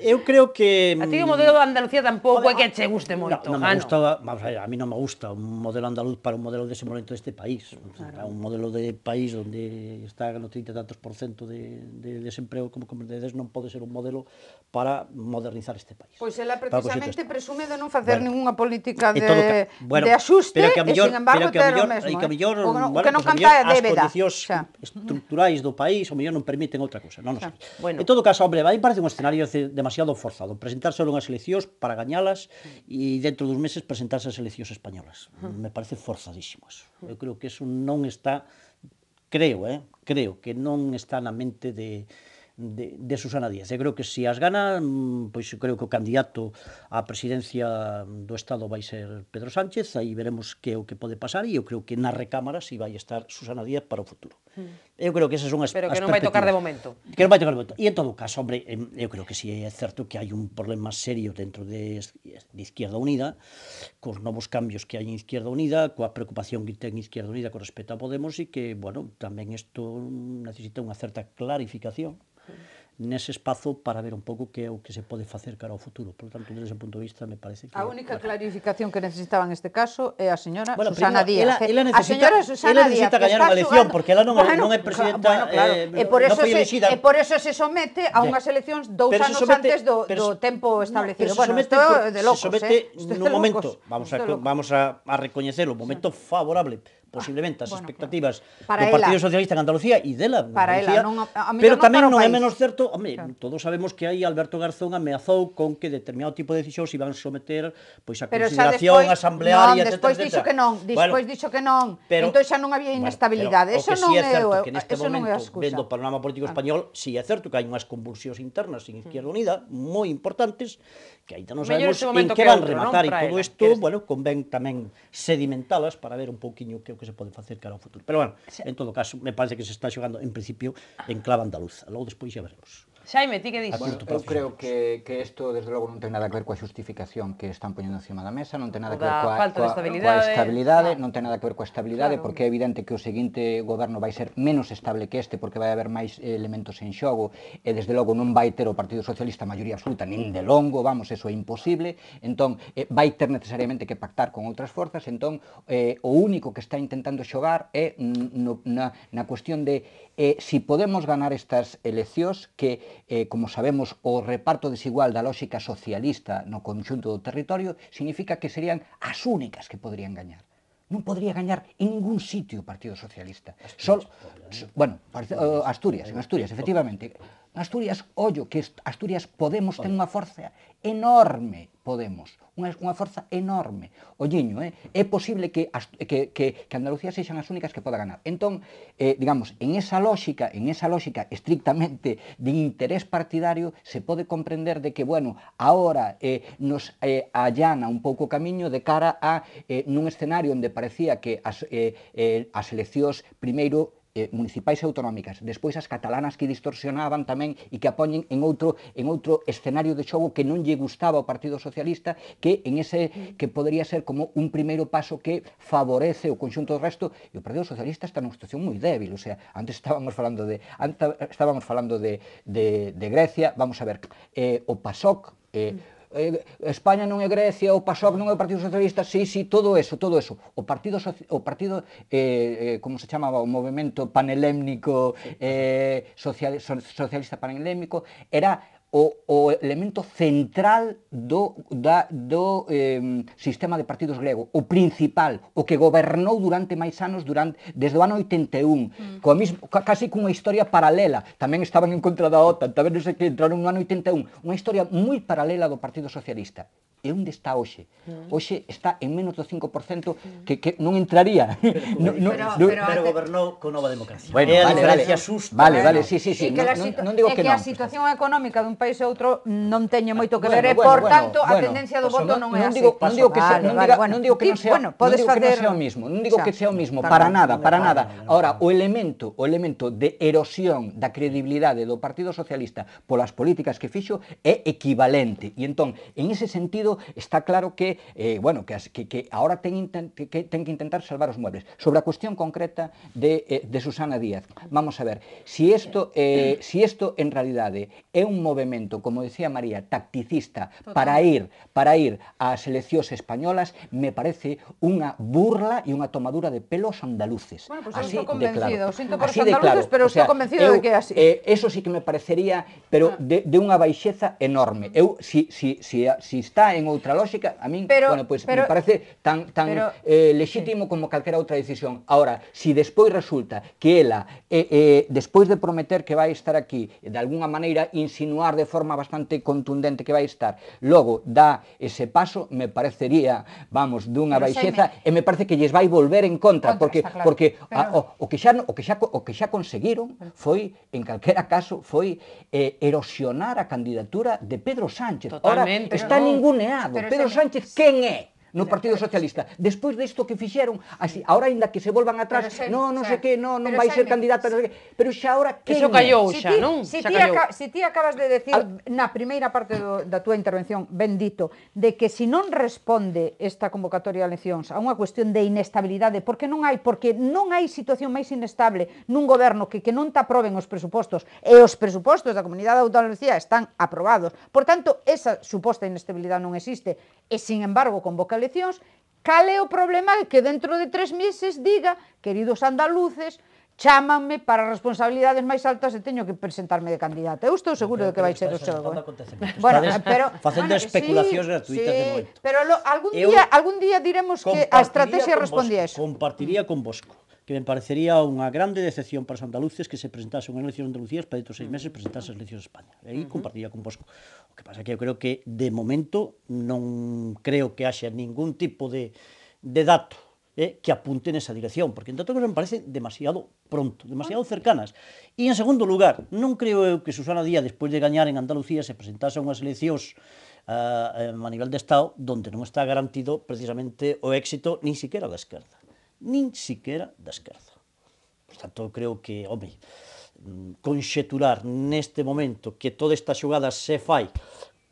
Eu creo que... A ti o modelo de Andalucía tampouco é que che guste moito, non Jano. Me gusta, vamos a ver, a mí non me gusta un modelo andaluz para un modelo de desenvolvemento deste país. Claro. Un modelo de país onde está no 30 e tantos % de desemprego, como comprendedes, non pode ser un modelo para modernizar este país. Pois ela precisamente presume de non facer ninguna política de axuste e, sin embargo, ter o mesmo. O que non canta é débeda. As condicións estructurais do país, o mellor non permiten outra cosa. Non sei. Bueno. En todo caso, hombre, vai parece un escenario demasiado forzado. Presentarse unhas eleccións para gañalas e dentro dos meses presentarse as eleccións españolas. Me parece forzadísimo eso. Eu creo que eso non está, creo que non está na mente de Susana Díaz. Eu creo que se as gana, pois creo que o candidato á presidencia do Estado vai ser Pedro Sánchez, aí veremos que é o que pode pasar e eu creo que na recámara si vai estar Susana Díaz para o futuro. Eu creo que esas son as perspectivas. Pero que non vai tocar de momento. Que non vai tocar de momento. E en todo caso, hombre, eu creo que si é certo que hai un problema serio dentro de Izquierda Unida, cos novos cambios que hai en Izquierda Unida, coa preocupación que ten Izquierda Unida con respecto a Podemos e que, bueno, tamén isto necesita unha certa clarificación nese espazo para ver un pouco que é o que se pode facer cara ao futuro. Por tanto, desde ese punto de vista, me parece que... A única clarificación que necesitaba neste caso é a señora Susana Díaz. Ela necesita gañar unha elección, porque ela non é presidenta, non foi elexida. E por eso se somete a unhas eleccións 2 anos antes do tempo establecido. Bueno, isto é de locos, se somete nun momento, vamos a recoñecer o momento favorable posiblemente as expectativas do Partido Socialista en Andalucía e dela, pero tamén non é menos certo, home, todos sabemos que aí Alberto Garzón ameazou con que determinado tipo de decisións iban someter pois a consideración asamblearia, etc. Despois dixo que non, entón xa non había inestabilidade. Eso non é a excusa. Vendo o panorama político español, si é certo que hai unhas convulsións internas en Izquierda Unida moi importantes, que ainda non sabemos en que van rematar e todo isto, bueno, convén tamén sedimentalas para ver un pouquiño que que se pode facer cara ao futuro. Pero, bueno, en todo caso, me parece que se está xogando, en principio, en clave andaluza. Logo, despois, xa veremos. Xaime, ti que dis? Bueno, eu creo que isto, desde logo, non ten nada que ver coa xustificación que están poñendo encima da mesa, non ten nada que ver coa estabilidade, non ten nada que ver coa estabilidade, porque é evidente que o seguinte goberno vai ser menos estable que este, porque vai haber máis elementos en xogo, e desde logo non vai ter o Partido Socialista maioría absoluta, nin de longo, vamos, eso é imposible, entón vai ter necesariamente que pactar con outras forzas, entón o único que está intentando xogar é na cuestión de si podemos ganar estas eleccións, que como sabemos, o reparto desigual da lógica socialista no conxunto do territorio, significa que serían as únicas que podrían gañar. Non podría gañar en ningún sitio o Partido Socialista. Bueno, Asturias, efectivamente. Asturias, ollo, que Asturias Podemos ten unha forza enorme, Podemos, unha forza enorme. Olliño, é posible que Andalucía sexan as únicas que poda ganar. Entón, digamos, en esa lógica estrictamente de interés partidario, se pode comprender de que, bueno, ahora nos allana un pouco o camiño de cara a nun escenario onde parecía que as eleccións primeiro municipais e autonómicas, despois as catalanas que distorsionaban tamén e que apoñen en outro escenario de xogo que non lle gustaba ao Partido Socialista, que en ese que podría ser como un primeiro paso que favorece o conxunto do resto, e o Partido Socialista está nunha situación moi débil, o sea, antes estábamos falando de Grecia, vamos a ver, o PASOK, España non é Grecia, o PASOK non é o Partido Socialista, sí, todo eso. O partido como se chamaba, o movimento panelémnico, socialista panelémnico, era o elemento central do sistema de partidos grego, o principal, o que gobernou durante máis anos, desde o ano 81, casi cunha historia paralela, tamén estaban en contra da OTAN, tamén non sei que, entraron no ano 81, unha historia moi paralela do Partido Socialista. E onde está hoxe? Hoxe está en menos do 5%, que non entraría. Pero gobernou con Nova Democracia. Bueno, vale, sí. Non digo que non. É que a situación económica dun país e outro non teñe moito que ver, e, por tanto, a tendencia do voto non é así. Non digo que non sea o mismo, non digo que sea o mismo, para nada. Ahora, o elemento de erosión da credibilidade do Partido Socialista polas políticas que fixo é equivalente. E entón, en ese sentido, está claro que ahora ten que intentar salvar os muebles. Sobre a cuestión concreta de Susana Díaz, vamos a ver, si esto en realidade é un movimento, como decía María, tacticista para ir ás eleccións españolas, me parece unha burla e unha tomadura de pelo aos andaluces. Bueno, pues estou convencido, sinto por os andaluces, pero estou convencido de que é así. Eso sí que me parecería, pero de unha baixeza enorme. Si está en outra lógica, a min, me parece tan lexítimo como calquera outra decisión. Ahora, si despois resulta que ela, despois de prometer que vai estar aquí, de alguna maneira insinuar de forma bastante contundente que vai estar, logo dá ese paso, me parecería, dunha baixeza, e me parece que lles vai volver en contra, porque o que xa conseguiron foi, en calquera caso, foi erosionar a candidatura de Pedro Sánchez. Ahora está ninguneado. Pedro Sánchez, quen é no Partido Socialista? Despois disto que fixeron, ahora ainda que se volvan atrás, non sei que, non vai ser candidata, pero xa ahora quen é? Eso callou xa, non? Si ti acabas de decir na primeira parte da túa intervención, ben dito, de que se non responde esta convocatoria de eleccións a unha cuestión de inestabilidade, porque non hai situación máis inestable nun goberno que non te aproben os presupostos, e os presupostos da Comunidade Autónoma de Andalucía están aprobados. Por tanto, esa suposta inestabilidade non existe, e, sin embargo, convoca eleccións. Cal é o problema? Que dentro de 3 meses diga, queridos andaluces, chámanme para responsabilidades máis altas e teño que presentarme de candidata. Eu estou seguro de que vai ser o seu. Facendo especulacións gratuitas de momento. Pero algún día diremos que a estrategia respondía a eso. Compartiría con Bosco que me parecería unha grande decepción para os andaluces que se presentase unha elección en Andalucía para dentro de 6 meses presentase as eleccións de España. E aí compartiría con Bosco. O que pasa é que eu creo que de momento non creo que haxa ningún tipo de dato que apunte nesa dirección, porque en tanto que me parece demasiado pronto, demasiado cercanas. E en segundo lugar, non creo eu que Susana Díaz, despois de gañar en Andalucía, se presentase a unhas eleccións a nivel de Estado donde non está garantido precisamente o éxito nin siquiera da esquerda. Por tanto, creo que, conxeturar neste momento que toda esta xogada se fai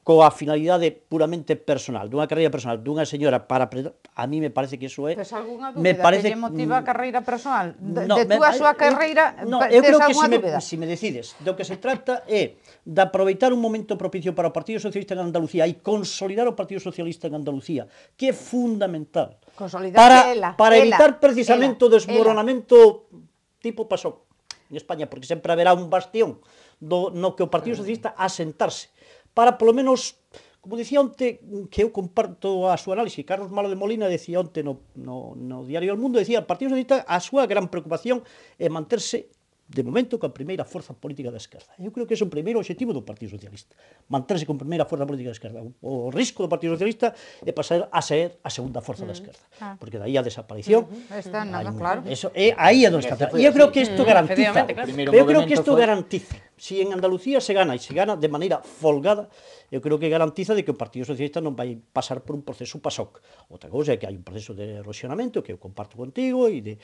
coa finalidade puramente personal, dunha carreira personal, dunha señora para... A mí me parece que iso é... Tes algunha dúbida que lle motiva a carreira personal? De túa súa carreira, eu creo que se me decides, do que se trata é de aproveitar un momento propicio para o Partido Socialista en Andalucía e consolidar o Partido Socialista en Andalucía, que é fundamental para evitar precisamente o desmoronamento tipo PASOK en España, porque sempre haberá un bastión no que o Partido Socialista asentarse para, polo menos, como dicía onte, que eu comparto a súa análise, Carlos Malo de Molina decía onte no Diario El Mundo, decía, o Partido Socialista, a súa gran preocupación é manterse de momento coa primeira forza política da esquerda. Eu creo que ese é o primeiro objetivo do Partido Socialista, manterse con primeira forza política da esquerda. O risco do Partido Socialista é pasar a ser a segunda forza da esquerda, porque dai a desaparición. Está nada claro. Eso é aí é onde está. E eu creo que isto garantiza. Eu creo que isto garantiza. Si en Andalucía se gana, e se gana de maneira folgada, eu creo que garantiza de que o Partido Socialista non vai pasar por un proceso PASOK. Outra cousa é que hai un proceso de erosionamento que eu comparto contigo, e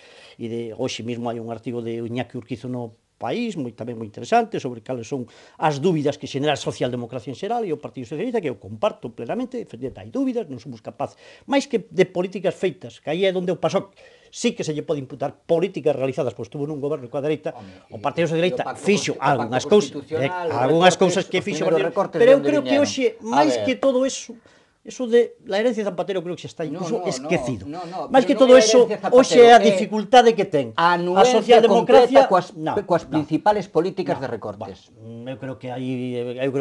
hoxe mesmo hai un artigo de Iñaki Urquizo no País, tamén moi interesante, sobre cales son as dúbidas que xenera a socialdemocracia en xeral e o Partido Socialista, que eu comparto plenamente, efectivamente hai dúbidas, non somos capaces, máis que de políticas feitas, que aí é onde o PASOK sí que se lle pode imputar políticas realizadas, pois estuvo nun goberno coa dereita, o Partido Socialista fixo algunhas cousas que fixo, pero eu creo que hoxe, máis que todo eso de la herencia de Zapatero creo que xa está incluso esquecido. Máis que todo eso, hoxe é a dificultade que ten a socialdemocracia coas principales políticas de recortes. Eu creo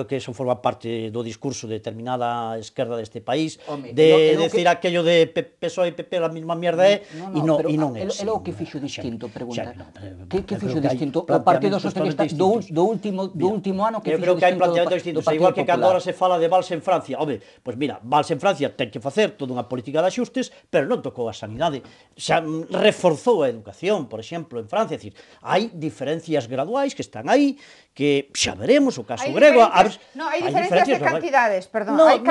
que eso forma parte do discurso de determinada esquerda deste país, de decir aquello de PSOE e PP a mesma mierda é, e non é. É o que fixo distinto, pregunta. Que fixo distinto o Partido Socialista do último ano que fixo distinto? Eu creo que hai planteamentos distintos, igual que cando ahora se fala de Valls en Francia. Home, pois mira, Valls en Francia ten que facer toda unha política de axustes, pero non tocou a sanidade. Xa reforzou a educación, por exemplo, en Francia. É dicir, hai diferencias graduais que están aí, que xa veremos o caso grego. No, hai diferencias de cantidades, perdón. No, e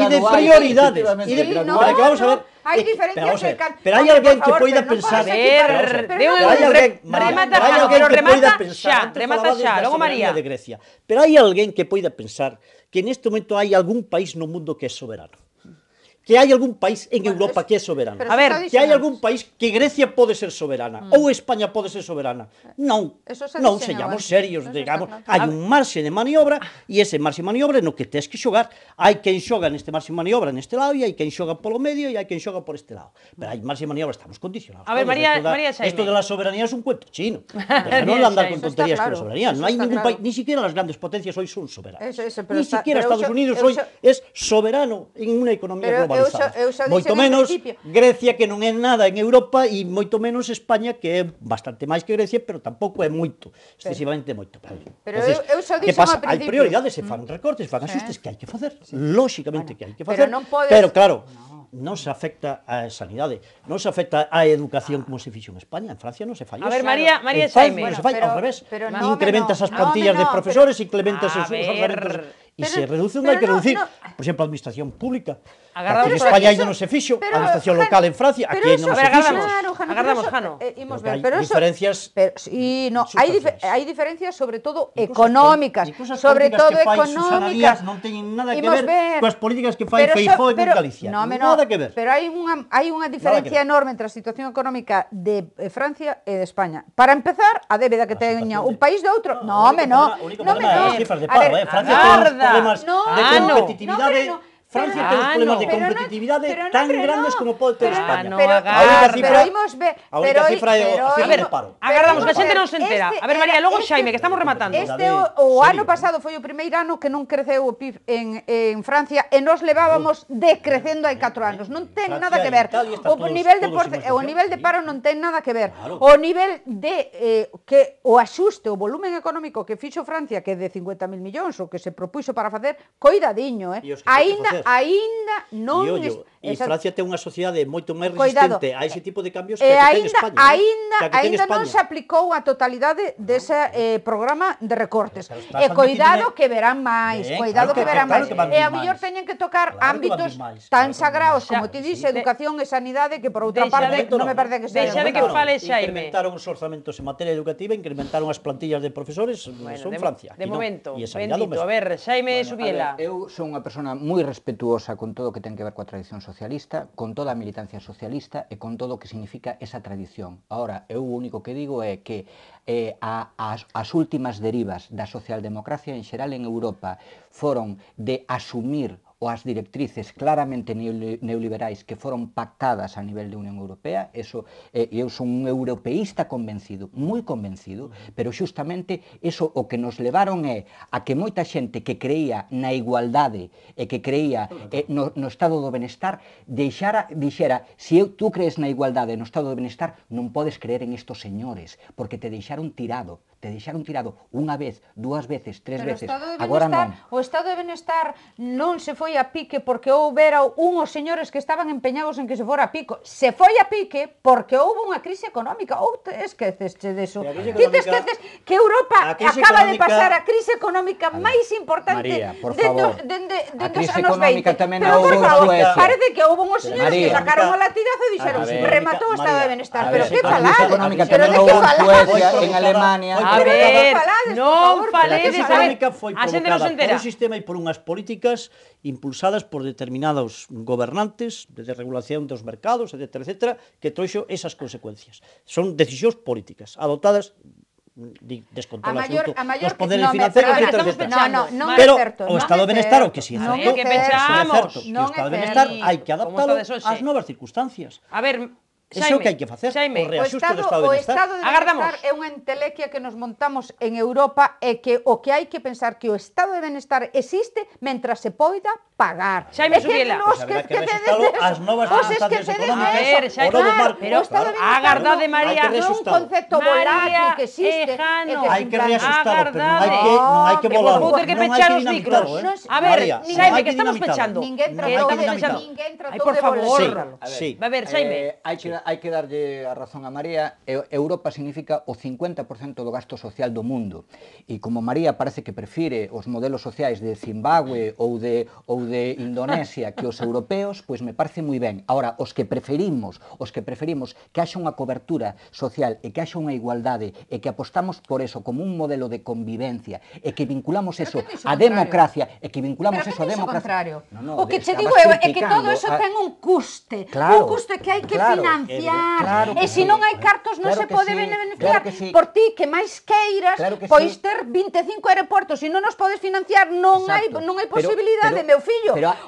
de prioridades. Vamos a ver. Hai diferencias de cantidades. Pero hai alguén que poida pensar... Remata xa, logo María. Pero hai alguén que poida pensar que neste momento hai algún país no mundo que é soberano. Que hai algún país en Europa que é soberano. A ver, que hai algún país que Grecia pode ser soberana, ou España pode ser soberana. Non, señamos serios, digamos, hai un marxe de maniobra, e ese marxe de maniobra no que tes que xogar. Hai quen xoga neste marxe de maniobra neste lado, e hai quen xoga polo medio, e hai quen xoga por este lado. Pero hai marxe de maniobra, estamos condicionados. A ver, María Xaime. Esto de la soberanía es un cuento chino. Non andar con tonterías con la soberanía. Non hai ningún país, ni siquiera las grandes potencias hoy son soberanas. Ni siquiera Estados Unidos hoy es soberano en unha economía global. Moito menos Grecia, que non é nada en Europa, e moito menos España, que é bastante máis que Grecia, pero tampouco é moito, excesivamente moito. Pero eu xa dixen ao principio. Hai prioridades, se fan recortes, se fan axustes, que hai que facer, lóxicamente que hai que facer, pero claro, non se afecta a sanidade, non se afecta a educación como se fixo en España, en Francia non se falla. A ver, María Xaime. Non se falla, ao revés, incrementas as plantillas de profesores, incrementas os orzamentos, e se reduce onde hai que reducir. Por exemplo, a administración pública. Aquí en España ainda non se fixo, a administración local en Francia, aquí non se fixo. Agardamos, Jano. Imos ver, pero diferencias. Hai diferencias sobre todo económicas, sobre todo económicas. Non teñen nada que ver coas políticas que fai Feijóo en Galicia. Nada que ver. Pero hai unha diferencia enorme entre a situación económica de Francia e de España. Para empezar, a débeda que teña un país de outro. No, home, no. Francia ten problemas de competitividade. Francia ten problemas de competitividade tan grandes como pode ter España. Pero imos ver... A única cifra é o paro. Agardamos, que a xente non se entera. A ver, María, logo Xaime, que estamos rematando. O ano pasado foi o primeiro ano que non creceu o PIB en Francia, e nos levábamos decrecendo hai 4 anos. Non ten nada que ver. O nivel de paro non ten nada que ver. O nivel de que o axuste, o volumen económico que fixo Francia, que é de 50.000 millóns, o que se propuxo para facer, coidadiño, Aínda non... E Francia ten unha sociedade moito máis resistente a ese tipo de cambios que ten España. Aínda non se aplicou a totalidade dese programa de recortes. E coidado que verán máis, coidado que verán máis. E a mellor teñen que tocar ámbitos tan sagrados como ti dices, educación e sanidade, que por outra parte non me parece que sea. Deixa de que fale Xaime. Incrementaron os orzamentos en materia educativa, incrementaron as plantillas de profesores, son Francia. De momento, bendito. A ver, Xaime Subiela. Eu son unha persona moi respetuosa con todo o que ten que ver coa tradición socialista, con toda a militancia socialista e con todo o que significa esa tradición. Ahora, eu o único que digo é que as últimas derivas da socialdemocracia en xeral en Europa foron de asumir ou as directrices claramente neoliberais que foron pactadas a nivel de Unión Europea, eu son un europeísta convencido, moi convencido, pero xustamente eso o que nos levaron é a que moita xente que creía na igualdade e que creía no estado do benestar dixera, se tú crees na igualdade e no estado do benestar, non podes creer en estos señores, porque te deixaron tirado unha vez, dúas veces, tres veces, agora non. O estado de benestar non se foi a pique porque houbera unhos señores que estaban empeñados en que se fora a pico. Se foi a pique porque houve unha crise económica. Ou te esqueceste deso? Ti te esqueces que Europa acaba de pasar a crise económica máis importante dende os anos 20. Pero, por favor, parece que houve unhos señores que sacaron o latigazo e dixeron rematou o estado de benestar. Pero que falades? Pero de que falades? En Alemania. A ver, non faledes, a económica foi provocada por un sistema e por unhas políticas impulsadas por determinados gobernantes de desregulación dos mercados, etc., que trouxo esas consecuencias. Son decisións políticas adoptadas descontrol absoluto dos poderes financeiros, etc. Pero o estado de benestar, o que si é certo, que o estado de benestar hai que adaptalo ás novas circunstancias. A ver, Iso é o que hai que facer, o reaxuste do estado de benestar. O estado de benestar é unha entelequia que nos montamos en Europa e que o que hai que pensar que o estado de benestar existe mentras se poida pagar. Xaime Subiela. Haberá que reaxustalo ás novas circunstancias económicas. A ver, Xaime, pero agardade, María, non un concepto volátil que existe. Hai que reaxustalo, pero non hai que volalo. Vou ter que pechar os micros. A ver, Xaime, que estamos pechando. Ninguén tratou de volar. A ver, Xaime. Hai que darlle a razón a María. Europa significa o 50% do gasto social do mundo. E como María parece que prefire os modelos sociais de Zimbabue ou de Indonesia que os europeos, pois me parece moi ben. Ahora, os que preferimos que haxa unha cobertura social e que haxa unha igualdade e que apostamos por eso como un modelo de convivencia e que vinculamos eso a democracia e que vinculamos eso a democracia. O que che digo é que todo eso ten un custe. Un custe que hai que financiar. E se non hai cartos non se pode beneficiar. Por ti que máis queiras, pois ter 25 aeroportos, se non os podes financiar non hai posibilidade, meu fillo.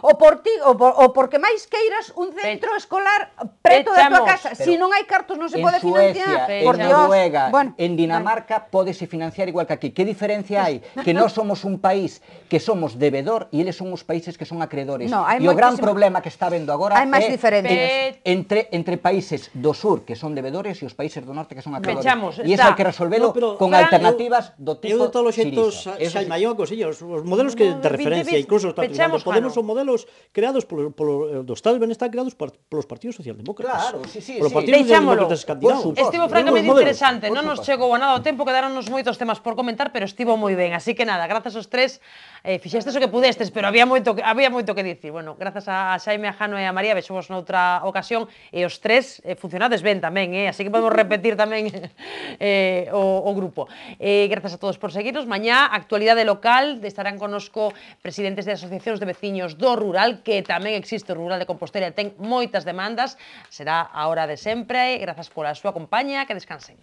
O por ti, ou porque máis queiras un centro escolar preto da tua casa, se non hai cartos non se pode financiar. En Noruega, en Dinamarca pódese financiar igual que aquí. Que diferencia hai? Que nós somos un país que somos debedor e eles son os países que son acreedores. E o gran problema que está vendo agora é entre países do sur que son debedores e os países do norte que son acreedores. E iso hai que resolvelo con alternativas do tipo eu de todos os xeitos, Xaime, hai unha cosilla, os modelos que de referencia, incluso os Podemos son modelos creados do Estado de Benestar creados polos partidos socialdemócratas. Claro, sí. Polos partidos socialdemócratas escandinavos. Estivo francamente interesante, non nos chegou a nada o tempo, quedaronnos moitos temas por comentar, pero estivo moi ben, así que nada, grazas aos tres, fixestes o que pudestes, pero había moito que dicir. Bueno, grazas a Xaime, a Jano e a María, vexemos noutra ocasión, e os tres funcionades ben tamén, así que podemos repetir tamén o grupo. Grazas a todos por seguirnos. Mañá, actualidade local, estarán connosco presidentes de asociacións de veciños do rural, que tamén existe o rural de Compostela e ten moitas demandas. Será a hora de sempre. Grazas pola súa compañía, que descansen.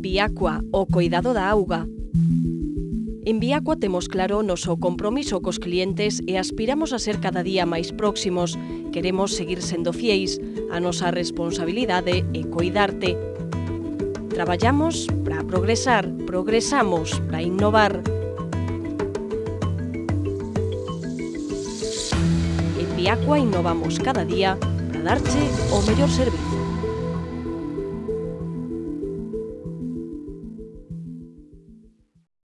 Viacua, o coidado da auga. En Viacua temos claro o noso compromiso cos clientes e aspiramos a ser cada día máis próximos. Queremos seguir sendo fieis. A nosa responsabilidade é coidarte. Traballamos para progresar, progresamos para innovar. En Viacua innovamos cada día para darche o mellor servizo.